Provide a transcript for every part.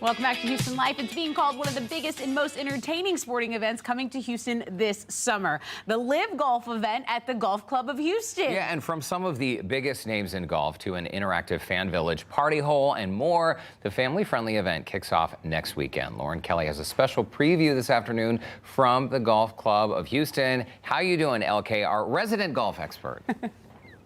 Welcome back to Houston Life. It's being called one of the biggest and most entertaining sporting events coming to Houston this summer. The LIV Golf event at the Golf Club of Houston. Yeah, and from some of the biggest names in golf to an interactive fan village, party hole, and more, the family-friendly event kicks off next weekend. Lauren Kelly has a special preview this afternoon from the Golf Club of Houston. How you doing, LK, our resident golf expert?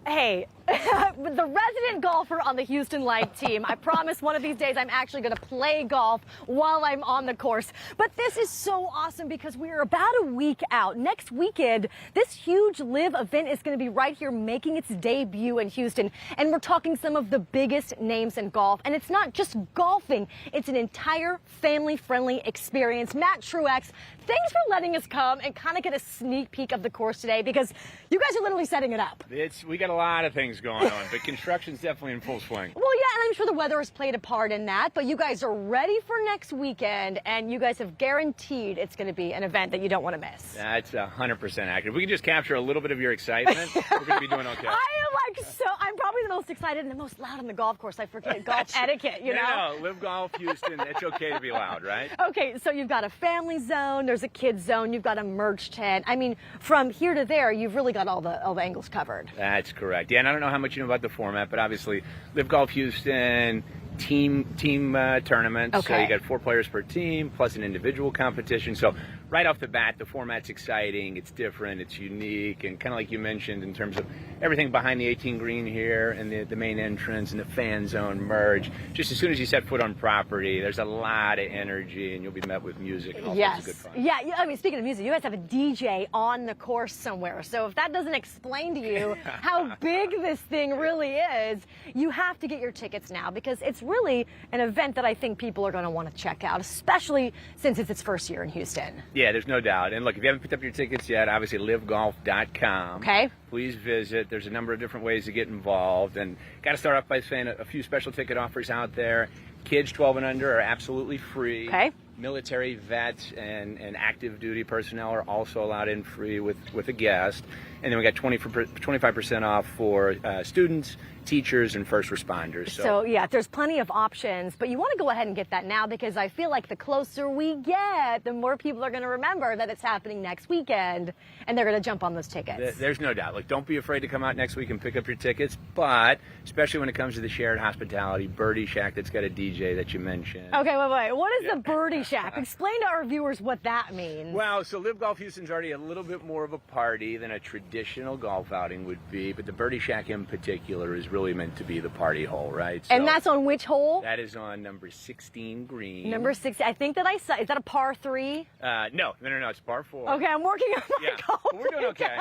Hey, the resident golfer on the Houston Live team. I promise one of these days I'm actually going to play golf while I'm on the course. But this is so awesome because we are about a week out. Next weekend, this huge LIV event is going to be right here making its debut in Houston. And we're talking some of the biggest names in golf. And it's not just golfing. It's an entire family-friendly experience. Matt Truex, thanks for letting us come and kind of get a sneak peek of the course today because you guys are literally setting it up. We got a lot of things going on, but construction's definitely in full swing. Well, yeah, and I'm sure the weather has played a part in that, but you guys are ready for next weekend, and you guys have guaranteed it's going to be an event that you don't want to miss. That's 100% accurate. If we can just capture a little bit of your excitement, we're going to be doing okay. I'm probably the most excited and the most loud on the golf course. I forget golf etiquette, you know? No, LIV Golf Houston, it's okay to be loud, right? Okay, so you've got a family zone, there's a kids zone, you've got a merch tent. I mean, from here to there, you've really got all the angles covered. That's correct. Yeah, and I don't know how much you know about the format, but obviously LIV Golf Houston team tournaments. Okay. So you got 4 players per team plus an individual competition. So right off the bat, the format's exciting, it's different, it's unique, and kind of like you mentioned in terms of everything behind the 18 green here and the main entrance and the fan zone merge. Just as soon as you set foot on property, there's a lot of energy and you'll be met with music and all sorts of good fun. Yeah, I mean, speaking of music, you guys have a DJ on the course somewhere. So if that doesn't explain to you how big this thing really is, you have to get your tickets now because it's really an event that I think people are going to want to check out, especially since it's its first year in Houston. Yeah, there's no doubt. And look, if you haven't picked up your tickets yet, obviously livegolf.com. Okay. Please visit. There's a number of different ways to get involved. And got to start off by saying a few special ticket offers out there. Kids 12 and under are absolutely free. Okay. Military, vets, and active duty personnel are also allowed in free with a guest. And then we got 25% off for students, teachers, and first responders. So yeah, there's plenty of options, but you want to go ahead and get that now because I feel like the closer we get, the more people are going to remember that it's happening next weekend, and they're going to jump on those tickets. There's no doubt. Like, don't be afraid to come out next week and pick up your tickets, but especially when it comes to the shared hospitality, Birdie Shack that's got a DJ that you mentioned. Okay, wait. What is the Birdie Shack? Explain to our viewers what that means. Well, so LIV Golf Houston's already a little bit more of a party than a traditional golf outing would be, but the Birdie Shack in particular is really meant to be the party hole, right? So and that's on which hole? That is on number 16 green. Number 16. I think that I saw. Is that a par 3? No, it's par 4. Okay, I'm working on my golf. We're doing okay.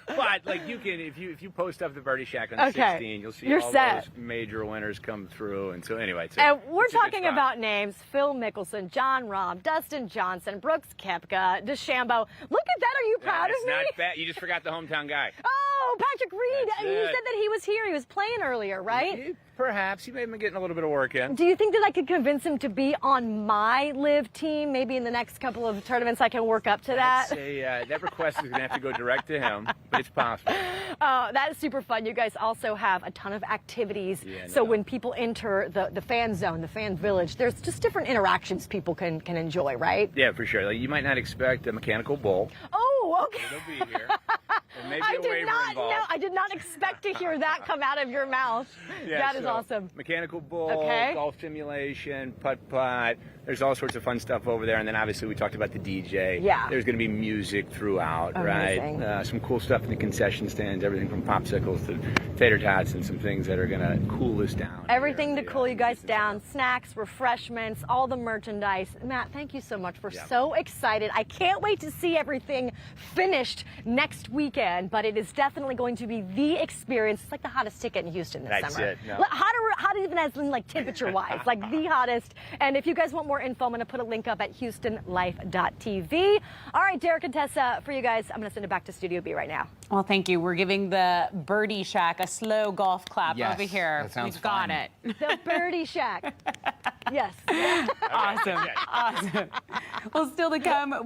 But like you can, if you post up the Birdie Shack on 16, you'll see those major winners come through. And so anyway, and we're talking about names: Phil Mickelson, John Rahm, Dustin Johnson, Brooks Koepka, DeChambeau. Look at that! Are you proud of me? Not bad. You just forgot the hometown guy. Oh, Patrick Reed. You said that he was here. He was playing earlier, right? Perhaps. He may have been getting a little bit of work in. Do you think that I could convince him to be on my LIV team? Maybe in the next couple of tournaments I can work up to that? I'd say that request is going to have to go direct to him, but it's possible. That is super fun. You guys also have a ton of activities. So when people enter the fan zone, the fan village, there's just different interactions people can enjoy, right? Yeah, for sure. Like, you might not expect a mechanical bull. Oh, okay. It'll be here. I did not expect to hear that come out of your mouth. Yeah, that is awesome. Mechanical bull, golf simulation, putt-putt. There's all sorts of fun stuff over there. And then obviously we talked about the DJ. Yeah. There's going to be music throughout, right? Some cool stuff in the concession stands, everything from popsicles to tater tots and some things that are going to cool us down. Everything to cool you guys down. Snacks, refreshments, all the merchandise. Matt, thank you so much. We're so excited. I can't wait to see everything finished next weekend, but it is definitely going to be the experience. It's like the hottest ticket in Houston this summer. That's it. No. Hotter even as in like temperature-wise, like the hottest. And if you guys want more info, I'm going to put a link up at HoustonLife.tv. All right, Derek and Tessa, for you guys, I'm going to send it back to Studio B right now. Well, thank you. We're giving the Birdie Shack a slow golf clap over here. That sounds We've got fun. it. The Birdie Shack. Yes. Awesome. Awesome. Well, still to come.